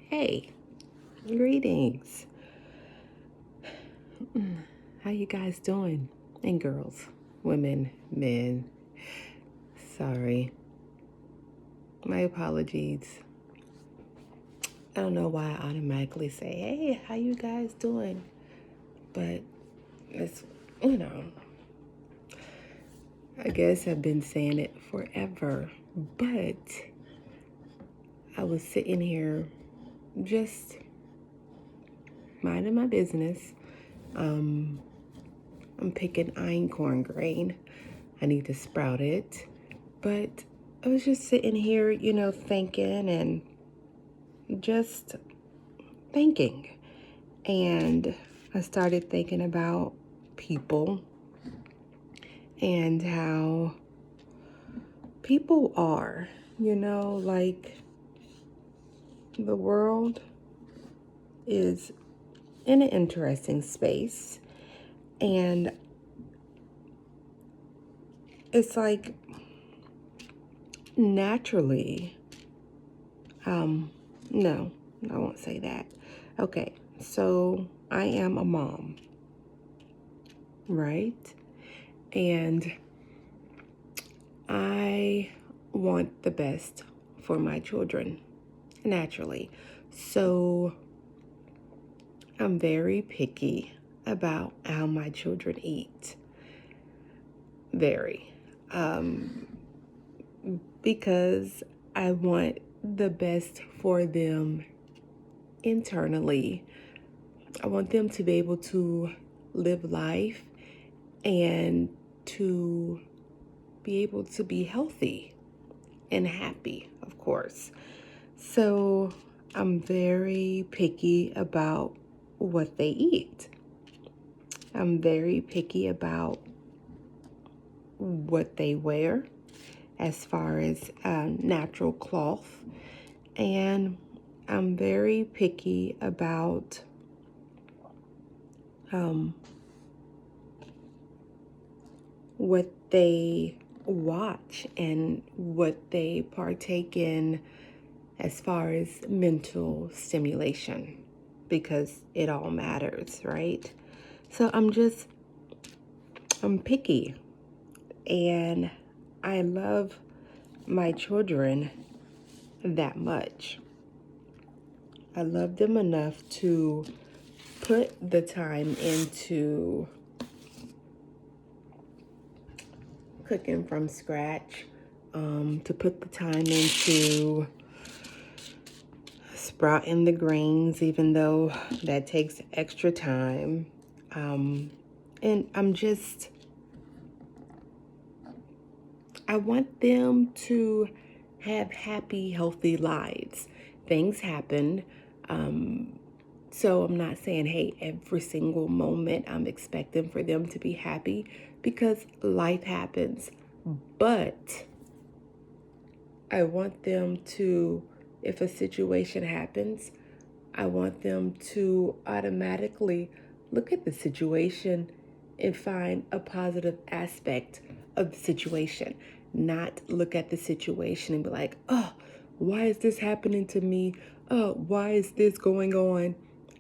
Hey, greetings. How you guys doing? And girls, women, men. Sorry. My apologies. I don't know why I automatically say, hey, how you guys doing? But it's, you know, I guess I've been saying it forever. But I was sitting here just minding my business. I'm picking Einkorn Grain. I need to sprout it. But I was just sitting here, thinking and just thinking. And I started thinking about people and how people are, like the world is in an interesting space. And it's like naturally, no, I won't say that. Okay, so I am a mom, right? And I want the best for my children, naturally. So I'm very picky about how my children eat. Very. Because I want the best for them internally. I want them to be able to live life and to be able to be healthy and happy, of course. So I'm very picky about what they eat. I'm very picky about what they wear as far as natural cloth. And I'm very picky about what they watch and what they partake in as far as mental stimulation, because it all matters, right? So I'm picky, and I love my children that much. I love them enough to put the time into cooking from scratch, to put the time into sprouting the grains, even though that takes extra time. And I want them to have happy, healthy lives. Things happen. So I'm not saying, hey, every single moment I'm expecting for them to be happy, because life happens. But I want them to, if a situation happens, I want them to automatically look at the situation and find a positive aspect of the situation. Not look at the situation and be like, oh, why is this happening to me? Oh, why is this going on?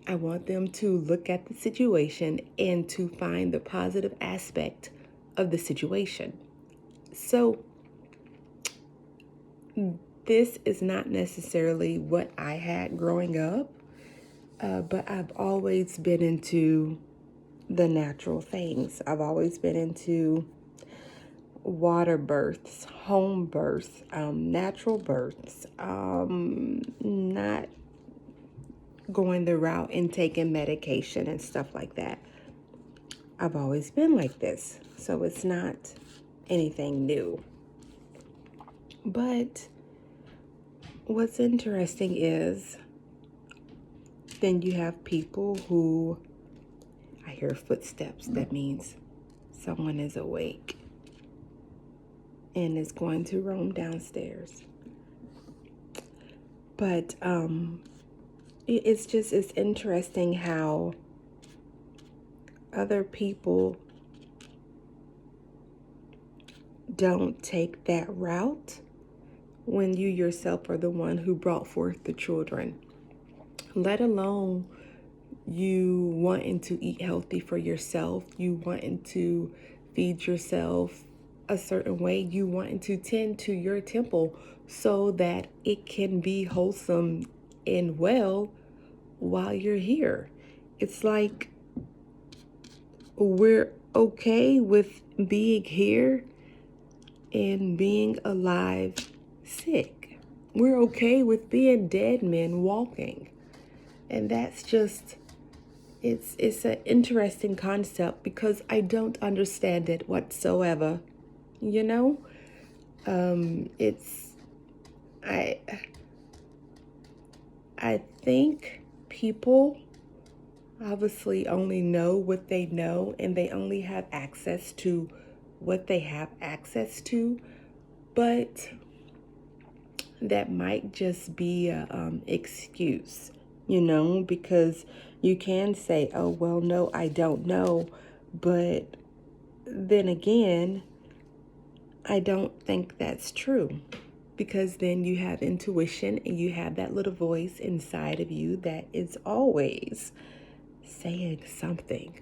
I want them to look at the situation and to find the positive aspect of the situation. So this is not necessarily what I had growing up, but I've always been into the natural things. I've always been into water births, home births, natural births, not going the route and taking medication and stuff like that. I've always been like this, so it's not anything new. But what's interesting is then you have people who, I hear footsteps, that means someone is awake and is going to roam downstairs. But it's interesting how other people don't take that route when you yourself are the one who brought forth the children. let alone you wanting to eat healthy for yourself, you wanting to feed yourself a certain way, you wanting to tend to your temple so that it can be wholesome and well while you're here. It's like we're okay with being here and being alive sick. We're okay with being dead men walking. And that's just it's an interesting concept because I don't understand it whatsoever. You know? It's I I think people obviously only know what they know and they only have access to what they have access to, but that might just be a excuse, because you can say, oh, well, no, I don't know. But then again, I don't think that's true, because then you have intuition and you have that little voice inside of you that is always saying something.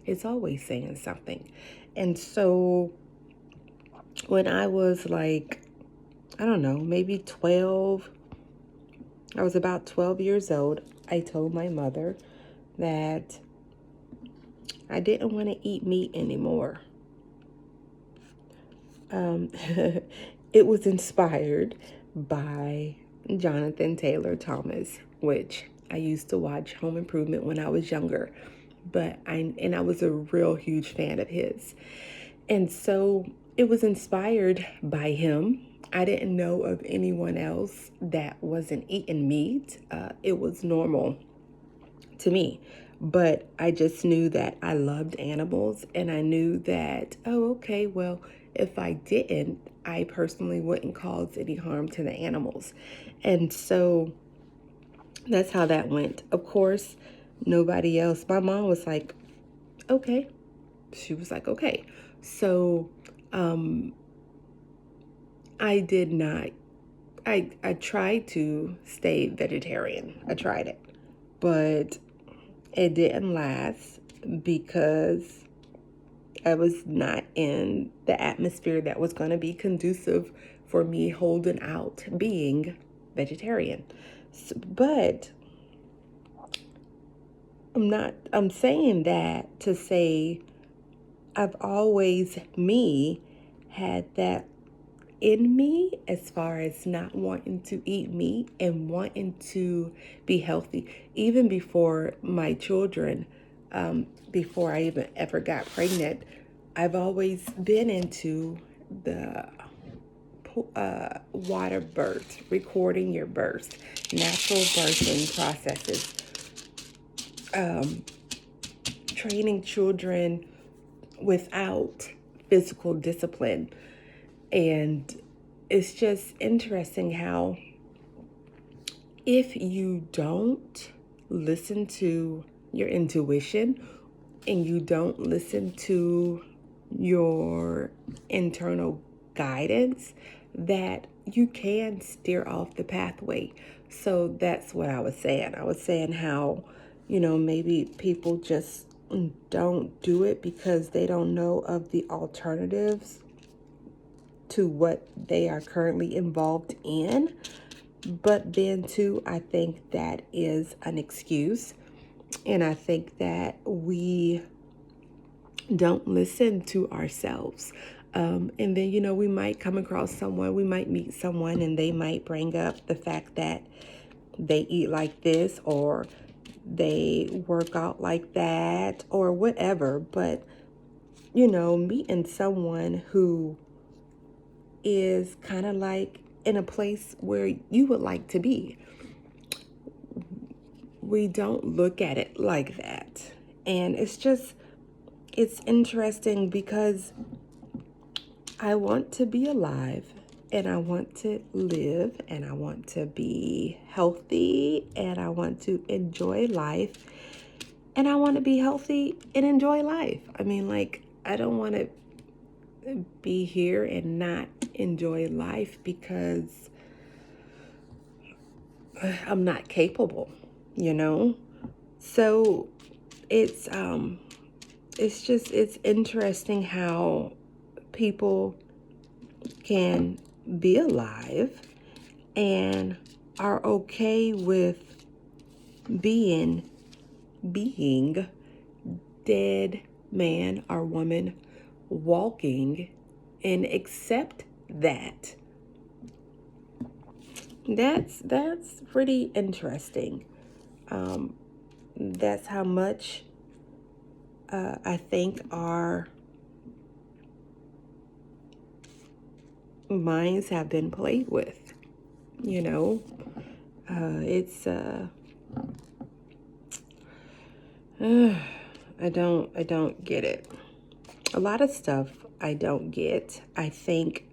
It's always saying something. And so when I was like, I don't know, maybe 12, I was about 12 years old, I told my mother that I didn't want to eat meat anymore. It was inspired by Jonathan Taylor Thomas, which I used to watch Home Improvement when I was younger, but I was a real huge fan of his. And so it was inspired by him. I didn't know of anyone else that wasn't eating meat. It was normal to me. But I just knew that I loved animals, and I knew that, oh, okay, well, if I didn't, I personally wouldn't cause any harm to the animals. And so that's how that went. Of course, nobody else. My mom was like, okay. She was like, okay. So I did not, I tried to stay vegetarian. I tried it, but it didn't last because I was not in the atmosphere that was going to be conducive for me holding out being vegetarian. But I'm saying that to say I've always, had that in me as far as not wanting to eat meat and wanting to be healthy. Even before my children, before I even ever got pregnant, I've always been into the water birth, recording your birth, natural birthing processes, training children without physical discipline. And it's just interesting how if you don't listen to your intuition and you don't listen to your internal guidance, that you can steer off the pathway. So that's what I was saying. I was saying how, maybe people just don't do it because they don't know of the alternatives to what they are currently involved in. But then too, I think that is an excuse. And I think that we don't listen to ourselves. And then, we might come across someone, we might meet someone, and they might bring up the fact that they eat like this, or they work out like that, or whatever. But, meeting someone who is kind of like in a place where you would like to be, we don't look at it like that. And it's interesting because I want to be alive, and I want to live, and I want to be healthy, and I want to enjoy life, and I want to be healthy and enjoy life. I mean, like, I don't want to be here and not enjoy life because I'm not capable. you know? So it's it's interesting how people can be alive and are okay with being dead man or woman walking and accept that. That's pretty interesting. That's how much I think our minds have been played with. You know, it's I don't get it. A lot of stuff I don't get. I think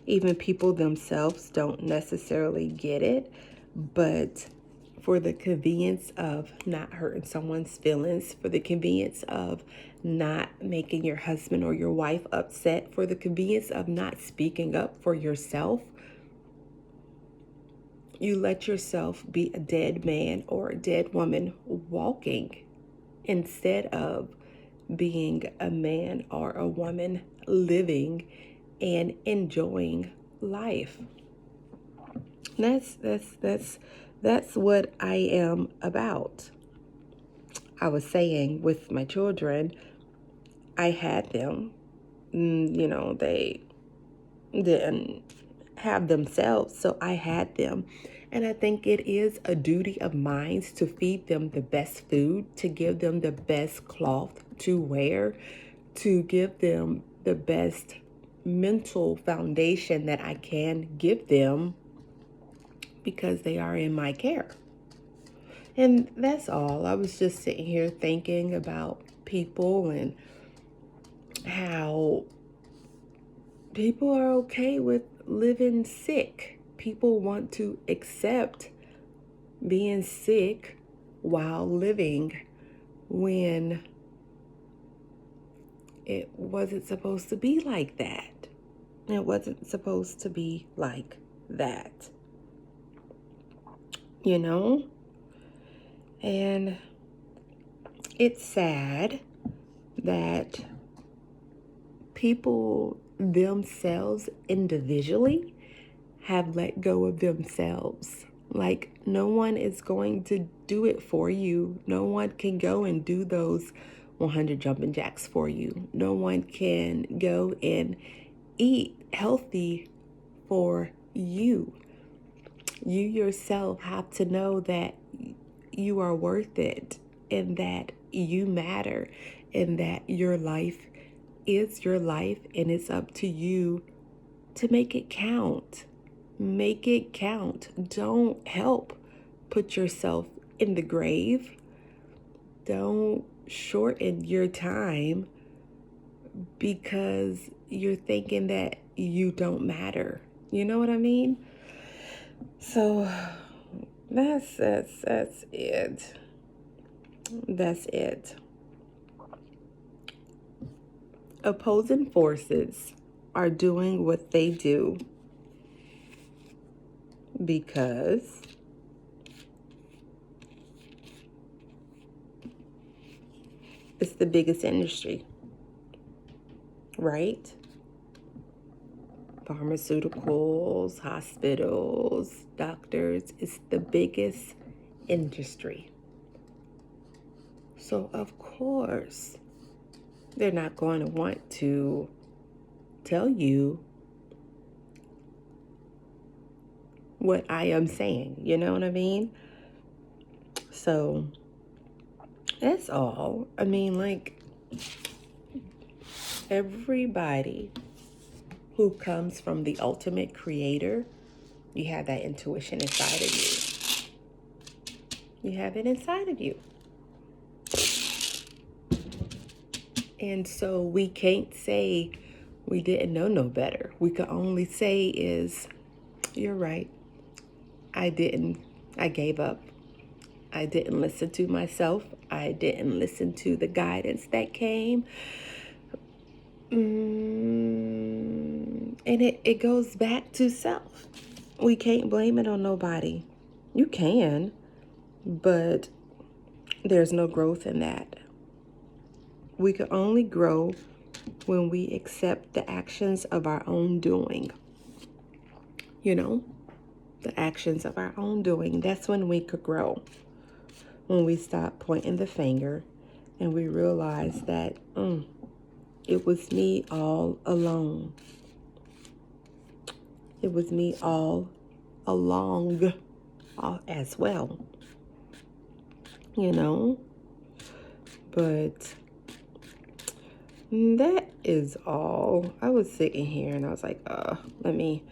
even people themselves don't necessarily get it, but for the convenience of not hurting someone's feelings, for the convenience of not making your husband or your wife upset, for the convenience of not speaking up for yourself, you let yourself be a dead man or a dead woman walking instead of being a man or a woman living and enjoying life. That's what I am about. I was saying with my children, I had them. They didn't have themselves, so I had them. And I think it is a duty of mine to feed them the best food, to give them the best cloth to wear, to give them the best mental foundation that I can give them because they are in my care. And that's all. I was just sitting here thinking about people and how people are okay with living sick. People want to accept being sick while living when it wasn't supposed to be like that. It wasn't supposed to be like that. You know? And it's sad that people themselves individually have let go of themselves. Like, no one is going to do it for you. No one can go and do those 100 jumping jacks for you. No one can go and eat healthy for you. You yourself have to know that you are worth it and that you matter and that your life is your life and it's up to you to make it count. Make it count. Don't help put yourself in the grave. Don't shorten your time because you're thinking that you don't matter. You know what I mean? So that's it. That's it. Opposing forces are doing what they do because it's the biggest industry, right? Pharmaceuticals, hospitals, doctors, it's the biggest industry. So, of course, they're not going to want to tell you what I am saying. You know what I mean? So, that's all. I mean, like, everybody who comes from the ultimate creator, you have that intuition inside of you. You have it inside of you. And so we can't say we didn't know no better. We can only say is, you're right. I gave up. I didn't listen to myself. I didn't listen to the guidance that came. And it goes back to self. We can't blame it on nobody. You can, but there's no growth in that. We can only grow when we accept the actions of our own doing. You know, the actions of our own doing. That's when we could grow. When we stop pointing the finger and we realize that it was me all alone. It was me all along as well. You know, but that is all. I was sitting here and I was like, let me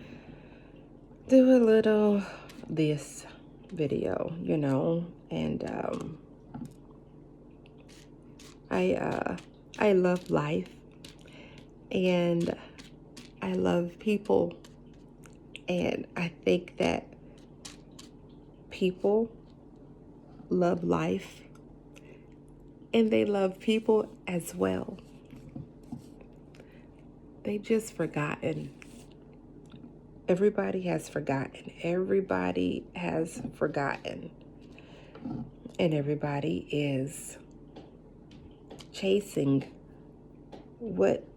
do a little this video, you know, and I love life and I love people, and I think that people love life and they love people as well. They've just forgotten. Everybody has forgotten. Everybody has forgotten. And everybody is chasing what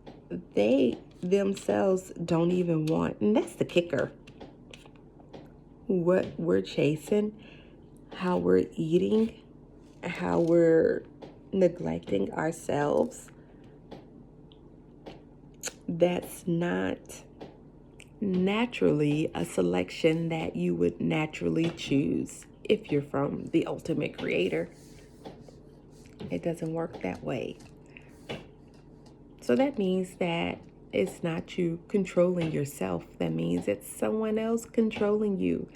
they themselves don't even want. And that's the kicker. What we're chasing, how we're eating, how we're neglecting ourselves, that's not naturally a selection that you would naturally choose if you're from the ultimate creator. It doesn't work that way. So that means that it's not you controlling yourself. That means it's someone else controlling you.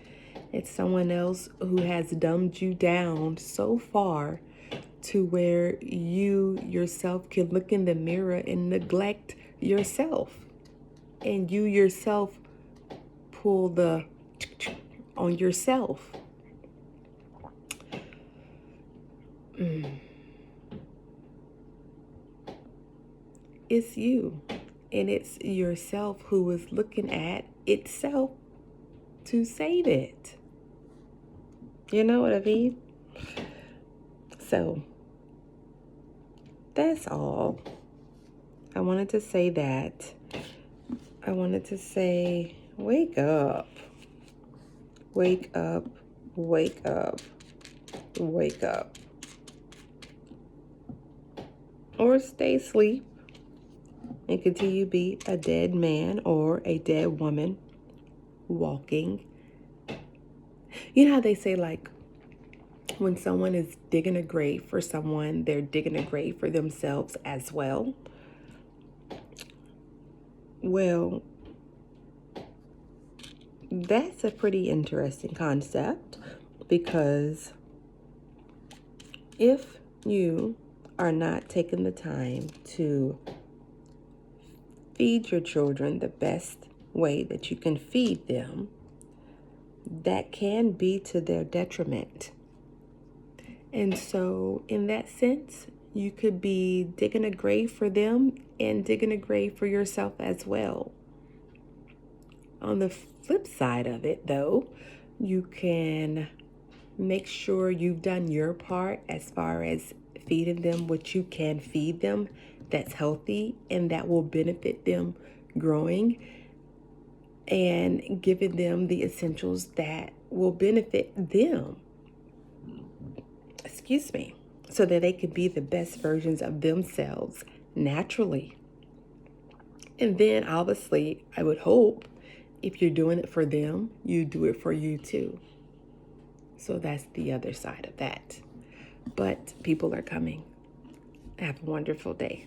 It's someone else who has dumbed you down so far to where you yourself can look in the mirror and neglect yourself. And you yourself pull the on yourself. It's you. And it's yourself who is looking at itself to save it. You know what I mean? So, that's all. I wanted to say that. I wanted to say, wake up. Wake up. Wake up. Wake up. Or stay asleep and continue to be a dead man or a dead woman walking. You know how they say, like, when someone is digging a grave for someone, they're digging a grave for themselves as well? Well, that's a pretty interesting concept, because if you are not taking the time to feed your children the best way that you can feed them, that can be to their detriment. And so in that sense, you could be digging a grave for them and digging a grave for yourself as well. On the flip side of it, though, you can make sure you've done your part as far as feeding them what you can feed them that's healthy and that will benefit them growing, and giving them the essentials that will benefit them. Excuse me. So that they can be the best versions of themselves naturally. And then obviously, I would hope if you're doing it for them, you do it for you too. So that's the other side of that. But people are coming. Have a wonderful day.